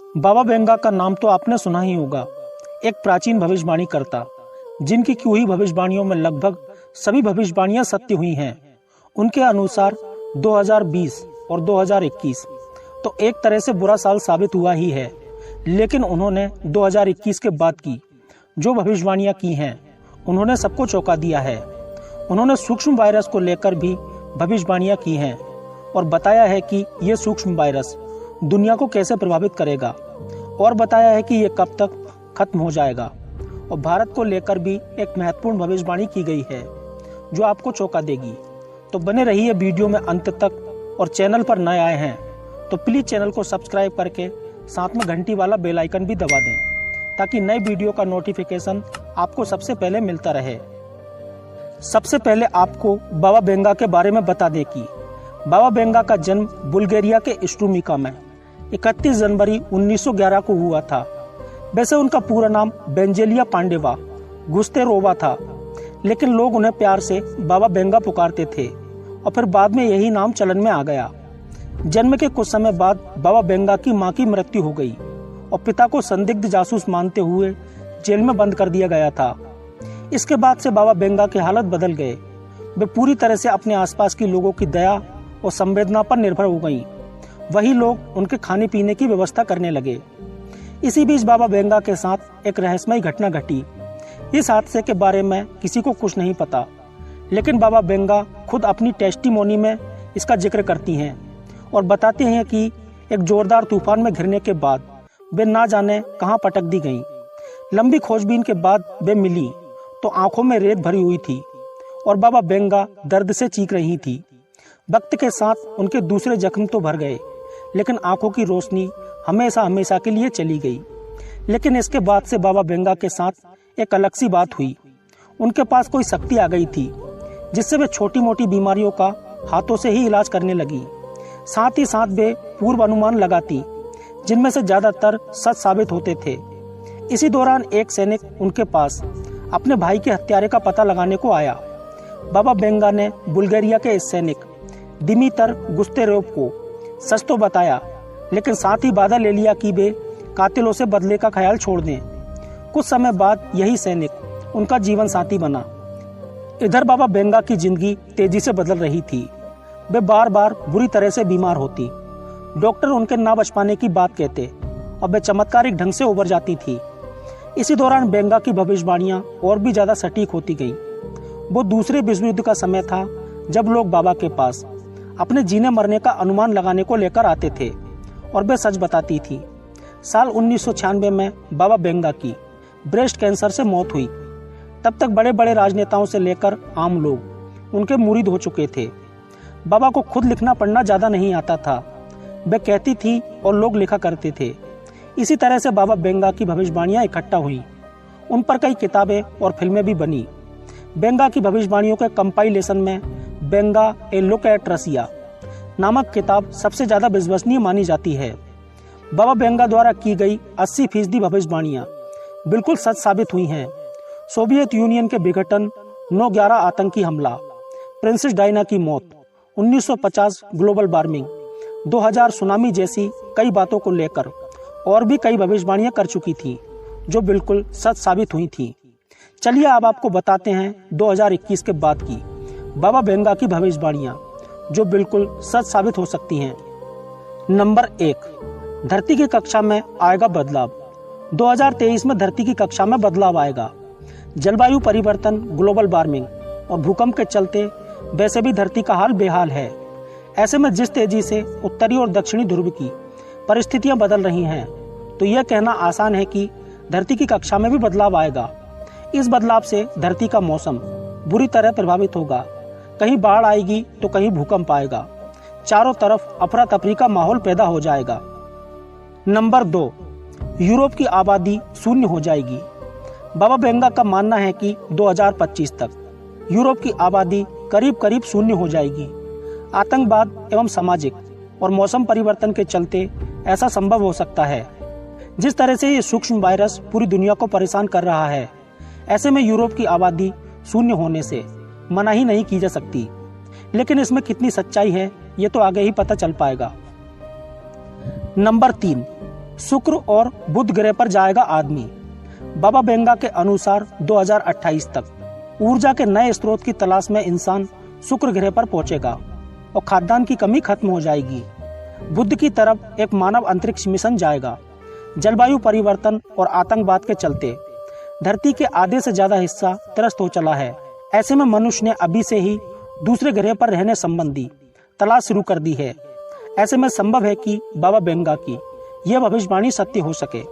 बाबा बेंगा का नाम तो आपने सुना ही होगा। एक प्राचीन भविष्यवाणी करता जिनकी की हुई भविष्यवाणियों में लगभग सभी भविष्यवाणियां सत्य हुई हैं। उनके अनुसार 2020 और 2021 तो एक तरह से बुरा साल साबित हुआ ही है, लेकिन उन्होंने 2021 के बाद की जो भविष्यवाणियां की हैं उन्होंने सबको चौंका दिया है। उन्होंने सूक्ष्म वायरस को लेकर भी भविष्यवाणियां की हैं और बताया है कि यह सूक्ष्म वायरस दुनिया को कैसे प्रभावित करेगा और बताया है कि यह कब तक खत्म हो जाएगा। और भारत को लेकर भी एक महत्वपूर्ण भविष्यवाणी की गई है जो आपको चौंका देगी। तो बने रहिए वीडियो में अंत तक, और चैनल पर नए आए हैं तो प्लीज चैनल को सब्सक्राइब करके साथ में घंटी वाला बेल आइकन भी दबा दें ताकि नई वीडियो का नोटिफिकेशन आपको सबसे पहले मिलता रहे। सबसे पहले आपको बाबा बेंगा के बारे में बता दें कि बाबा बेंगा का जन्म बुल्गारिया के स्ट्रूमिका में 31 जनवरी 1911 को हुआ था। वैसे उनका पूरा नाम बेंजेलिया पांडेवा गुस्तेरोवा था, लेकिन लोग उन्हें प्यार से बाबा बेंगा पुकारते थे और फिर बाद में यही नाम चलन में आ गया। जन्म के कुछ समय बाद बाबा बेंगा की मां की मृत्यु हो गई और पिता को संदिग्ध जासूस मानते हुए जेल में बंद कर दिया गया था। इसके बाद से बाबा बेंगा की हालत बदल गए। वे पूरी तरह से अपने आसपास के लोगों की दया और संवेदना पर निर्भर हो गईं। वही लोग उनके खाने पीने की व्यवस्था करने लगे। इसी बीच बाबा बेंगा के साथ एक रहस्यमयी घटना घटी। इस हादसे के बारे में किसी को कुछ नहीं पता, लेकिन बाबा बेंगा खुद अपनी टेस्टिमोनी में इसका जिक्र करती हैं और बताते हैं कि एक जोरदार तूफान में घिरने के बाद वे ना जाने कहां पटक दी गईं। लंबी खोजबीन के बाद वे मिली तो आंखों में रेत भरी हुई थी और बाबा बेंगा दर्द से चीख रही थी। वक्त के साथ उनके दूसरे जख्म तो भर गए, लेकिन आंखों की रोशनी हमेशा हमेशा के लिए चली गई। लेकिन इसके बाद से बाबा बेंगा के साथ एक अलग सी बात हुई। उनके पास कोई शक्ति आ गई थी जिससे वे छोटी मोटी बीमारियों का हाथों से ही इलाज करने लगी। साथ ही साथ वे पूर्व अनुमान लगाती जिनमें से ज्यादातर सच साबित होते थे। इसी दौरान एक सैनिक उनके पास अपने भाई के हत्यारे का पता लगाने को आया। बाबा बेंगा ने बुल्गारिया के इस सैनिक दिमितर गुस्तेरोव को सच तो बताया, लेकिन साथ ही वादा ले लिया कि वे कातिलों से बदले का ख्याल छोड़ दें। कुछ समय बाद यही सैनिक उनका जीवन साथी बना। इधर बाबा बेंगा की जिंदगी तेजी से बदल रही थी। वे बार बार बुरी तरह से बीमार होती। डॉक्टर उनके ना बच पाने की बात कहते और वे चमत्कारिक ढंग से उबर जाती थी। इसी दौरान बेंगा की भविष्यवाणियां और भी ज्यादा सटीक होती गईं। वो दूसरे विश्व युद्ध का समय था जब लोग बाबा के पास अपने जीने मरने का अनुमान लगाने को लेकर आते थे और वे सच बताती थी। साल 1996 में बाबा बेंगा की ब्रेस्ट कैंसर से मौत हुई। तब तक बड़े बड़े राजनेताओं से लेकर आम लोग उनके मुरीद हो चुके थे। बाबा को खुद लिखना पढ़ना ज्यादा नहीं आता था। वे कहती थी और लोग लिखा करते थे। इसी तरह से बाबा बेंगा की भविष्यवाणियां इकट्ठा हुई। उन पर कई किताबें और फिल्में भी बनी। बेंगा की भविष्यवाणियों के कंपाइलेशन में बेंगा ए लुक एट रसिया नामक किताब सबसे ज्यादा विश्वसनीय मानी जाती है। बाबा बेंगा द्वारा की गई 80% भविष्यवाणियां बिल्कुल सच साबित हुई हैं। सोवियत यूनियन के विघटन, 9/11 आतंकी हमला, प्रिंसेस डायना की मौत, 1950 ग्लोबल वार्मिंग, 2000 सुनामी जैसी कई बातों को लेकर और भी कई भविष्यवाणियां कर चुकी थी जो बिल्कुल सच साबित हुई थी। चलिए अब आपको बताते हैं 2021 के बाद की बाबा बेंगा की भविष्यवाणियां जो बिल्कुल सच साबित हो सकती हैं। नंबर 1, धरती की कक्षा में आएगा बदलाव। 2023 में धरती की कक्षा में बदलाव आएगा। जलवायु परिवर्तन, ग्लोबल वार्मिंग और भूकंप के चलते वैसे भी धरती का हाल बेहाल है। ऐसे में जिस तेजी से उत्तरी और दक्षिणी ध्रुव की परिस्थितियां बदल रही हैं, तो यह कहना आसान है कि धरती की कक्षा में भी बदलाव आएगा। इस बदलाव से धरती का मौसम बुरी तरह प्रभावित होगा। कहीं बाढ़ आएगी तो कहीं भूकंप आएगा। चारों तरफ अफरा तफरी का माहौल पैदा हो जाएगा। नंबर 2, यूरोप की आबादी शून्य हो जाएगी। बाबा बेंगा का मानना है कि 2025 तक यूरोप की आबादी करीब करीब शून्य हो जाएगी। आतंकवाद एवं सामाजिक और मौसम परिवर्तन के चलते ऐसा संभव हो सकता है। जिस तरह से ये सूक्ष्म वायरस पूरी दुनिया को परेशान कर रहा है, ऐसे में यूरोप की आबादी शून्य होने से मना ही नहीं की जा सकती। लेकिन इसमें कितनी सच्चाई है ये तो आगे ही पता चल पाएगा। नंबर 3, शुक्र और बुध ग्रह पर जाएगा आदमी। बाबा बेंगा के अनुसार 2028 तक ऊर्जा के नए स्रोत की तलाश में इंसान शुक्र ग्रह पर पहुंचेगा और खाद्यान्न की कमी खत्म हो जाएगी। बुध की तरफ एक मानव अंतरिक्ष मिशन जाएगा। जलवायु परिवर्तन और आतंकवाद के चलते धरती के आधे से ज्यादा हिस्सा त्रस्त हो चला है। ऐसे में मनुष्य ने अभी से ही दूसरे ग्रह पर रहने संबंधी तलाश शुरू कर दी है। ऐसे में संभव है कि बाबा बेंगा की यह भविष्यवाणी सत्य हो सके।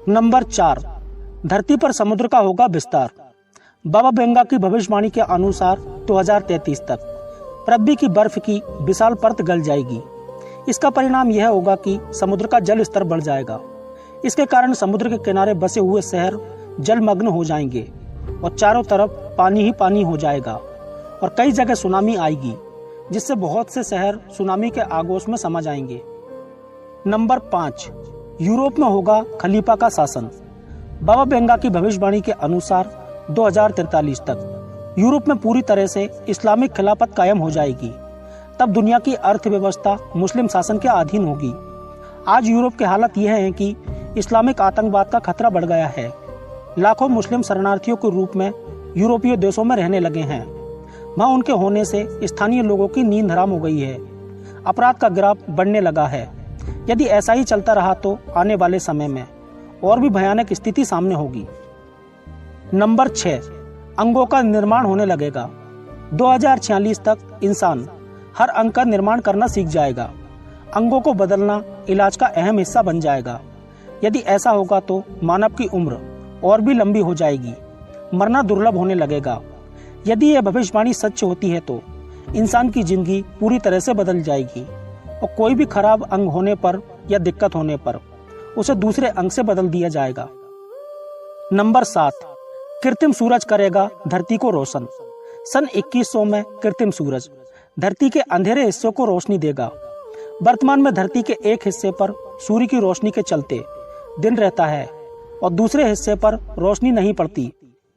नंबर 4, धरती पर समुद्र का होगा विस्तार। बाबा बेंगा की भविष्यवाणी के अनुसार 2033 तक पृथ्वी की बर्फ की विशाल परत गल जाएगी। इसका परिणाम यह होगा कि समुद्र का जल स्तर बढ़ जाएगा। इसके कारण समुद्र के किनारे बसे हुए शहर जलमग्न हो जाएंगे और चारों तरफ पानी ही पानी हो जाएगा और कई जगह सुनामी आएगी, जिससे बहुत से शहर सुनामी के आगोश में समा जाएंगे। नंबर 5, यूरोप में होगा खलीफा का शासन। बाबा बेंगा की भविष्यवाणी के अनुसार 2043 तक यूरोप में पूरी तरह से इस्लामिक खिलाफत कायम हो जाएगी। तब दुनिया की अर्थव्यवस्था मुस्लिम शासन के अधीन होगी। आज यूरोप की हालत यह है कि इस्लामिक आतंकवाद का खतरा बढ़ गया है। लाखों मुस्लिम शरणार्थियों के रूप में यूरोपीय देशों में रहने लगे हैं। वहां उनके होने से स्थानीय लोगों की नींद हराम हो गई है। अपराध का ग्राफ बढ़ने लगा है। यदि ऐसा ही चलता रहा तो आने वाले समय में और भी भयानक स्थिति सामने होगी। नंबर 6, अंगों का निर्माण होने लगेगा। 2046 तक इंसान हर अंग का निर्माण करना सीख जाएगा। अंगों को बदलना इलाज का अहम हिस्सा बन जाएगा। यदि ऐसा होगा तो मानव की उम्र और भी लंबी हो जाएगी, मरना दुर्लभ होने लगेगा। यदि यह भविष्यवाणी सच होती है तो इंसान की जिंदगी पूरी तरह से बदल जाएगी और कोई भी खराब अंग होने पर या दिक्कत होने पर उसे दूसरे अंग से बदल दिया जाएगा। नंबर 7, कृत्रिम सूरज करेगा धरती को रोशन। सन 2100 में कृत्रिम सूरज धरती के अंधेरे हिस्सों को रोशनी देगा। वर्तमान में धरती के एक हिस्से पर सूर्य की रोशनी के चलते दिन रहता है और दूसरे हिस्से पर रोशनी नहीं पड़ती,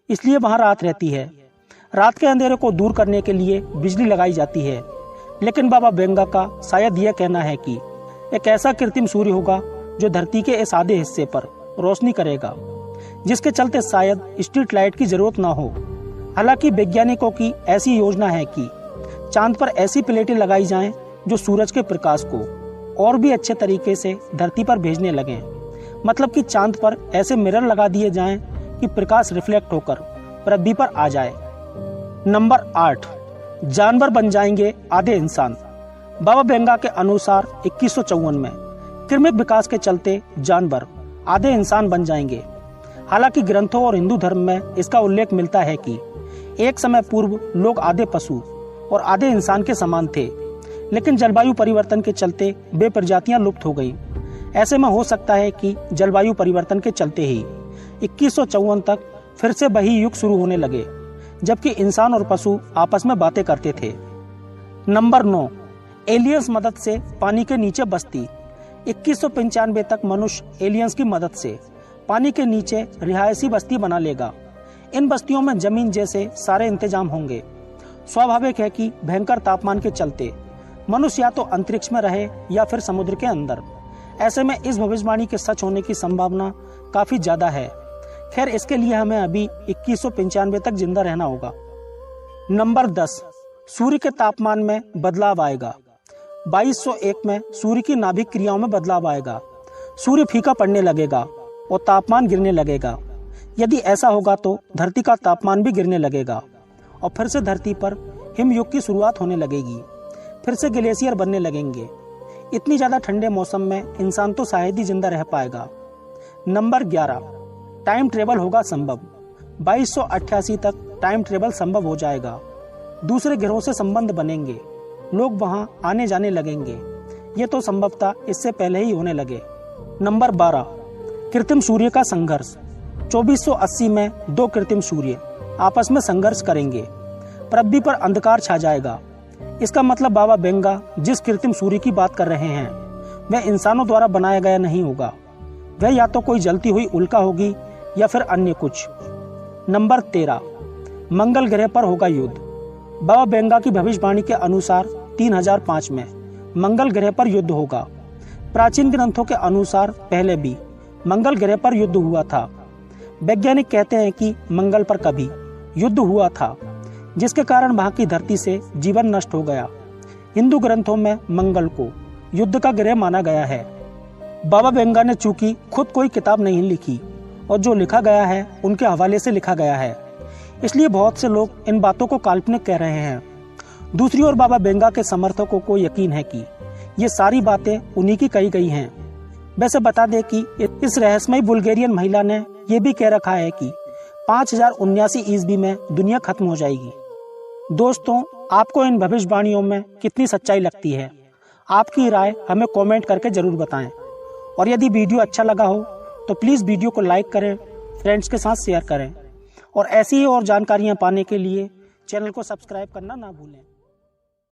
इसलिए वहां रात रहती है। रात के अंधेरे को दूर करने के लिए बिजली लगाई जाती है। लेकिन बाबा बेंगा का शायद यह कहना है कि एक ऐसा कृत्रिम सूर्य होगा जो धरती के इस आधे हिस्से पर रोशनी करेगा, जिसके चलते शायद स्ट्रीट लाइट की जरूरत ना हो। हालांकि वैज्ञानिकों की ऐसी योजना है कि चांद पर ऐसी प्लेटें लगाई जाएं जो सूरज के प्रकाश को और भी अच्छे तरीके से धरती पर भेजने लगें। मतलब कि चांद पर ऐसे मिरर लगा दिए जाएं कि प्रकाश रिफ्लेक्ट होकर पृथ्वी पर आ जाए। नंबर 8, जानवर बन जाएंगे आधे इंसान। बाबा बेंगा के अनुसार 2154 में कृत्रिम विकास के चलते जानवर आधे इंसान बन जाएंगे। हालांकि ग्रंथों और हिंदू धर्म में इसका उल्लेख मिलता है कि एक समय पूर्व लोग आधे पशु और आधे इंसान के समान थे, लेकिन जलवायु परिवर्तन के चलते वे प्रजातियां लुप्त हो गई। ऐसे में हो सकता है कि जलवायु परिवर्तन के चलते ही 2154 तक फिर से वही युग शुरू होने लगे, जबकि इंसान और पशु आपस में बातें करते थे। नंबर 9, एलियंस मदद से पानी के नीचे बस्ती। 2195 तक मनुष्य एलियंस की मदद से पानी के नीचे रिहायशी बस्ती बना लेगा। इन बस्तियों में जमीन जैसे सारे इंतजाम होंगे। स्वाभाविक है कि भयंकर तापमान के चलते मनुष्य या तो अंतरिक्ष में रहे या फिर समुद्र के अंदर। ऐसे में इस भविष्यवाणी के सच होने की संभावना काफी ज्यादा है। खैर, इसके लिए हमें अभी 2195 तक जिंदा रहना होगा। नंबर 10, सूर्य के तापमान में बदलाव आएगा। 2201 में सूर्य की नाभिक क्रियाओं में बदलाव आएगा। सूर्य फीका पड़ने लगेगा और तापमान गिरने लगेगा। यदि ऐसा होगा तो धरती का तापमान भी गिरने लगेगा और फिर से धरती पर हिमयुग की शुरुआत होने लगेगी। फिर से ग्लेशियर बनने लगेंगे। इतनी ज्यादा ठंडे मौसम में इंसान तो शायद ही जिंदा रह पाएगा। नंबर 11, टाइम ट्रेवल होगा संभव। 2288 तक टाइम ट्रेवल संभव हो जाएगा। दूसरे ग्रहों से संबंध बनेंगे, लोग वहां आने जाने लगेंगे। ये तो संभवतः इससे पहले ही होने लगे। नंबर 12, कृत्रिम सूर्य का संघर्ष। 2480 में 2 कृत्रिम सूर्य आपस में संघर्ष करेंगे। पृथ्वी पर अंधकार छा जाएगा। इसका मतलब बाबा बेंगा जिस कृत्रिम सूर्य की बात कर रहे हैं वह इंसानों द्वारा बनाया गया नहीं होगा। वह या तो कोई जलती हुई उल्का होगी या फिर अन्य कुछ। नंबर 13, मंगल ग्रह पर होगा युद्ध। बाबा बेंगा की भविष्यवाणी के अनुसार 3005 में मंगल ग्रह पर युद्ध होगा। प्राचीन ग्रंथों के अनुसार पहले भी मंगल ग्रह पर युद्ध हुआ था। वैज्ञानिक कहते हैं कि मंगल पर कभी युद्ध हुआ था, जिसके कारण वहां की धरती से जीवन नष्ट हो गया। हिंदू ग्रंथों में मंगल को युद्ध का ग्रह माना गया है। बाबा वेंगा ने चूंकि खुद कोई किताब नहीं लिखी और जो लिखा गया है उनके हवाले से लिखा गया है, इसलिए बहुत से लोग इन बातों को काल्पनिक कह रहे हैं। दूसरी ओर बाबा वेंगा के समर्थकों को यकीन है कि ये सारी बातें उन्हीं की कही गई हैं। वैसे बता दें कि इस रहस्यमयी बुल्गेरियन महिला ने यह भी कह रखा है कि 5079 ईस्वी में दुनिया खत्म हो जाएगी। दोस्तों, आपको इन भविष्यवाणियों में कितनी सच्चाई लगती है? आपकी राय हमें कमेंट करके जरूर बताएं। और यदि वीडियो अच्छा लगा हो तो प्लीज़ वीडियो को लाइक करें, फ्रेंड्स के साथ शेयर करें और ऐसी ही और जानकारियां पाने के लिए चैनल को सब्सक्राइब करना ना भूलें।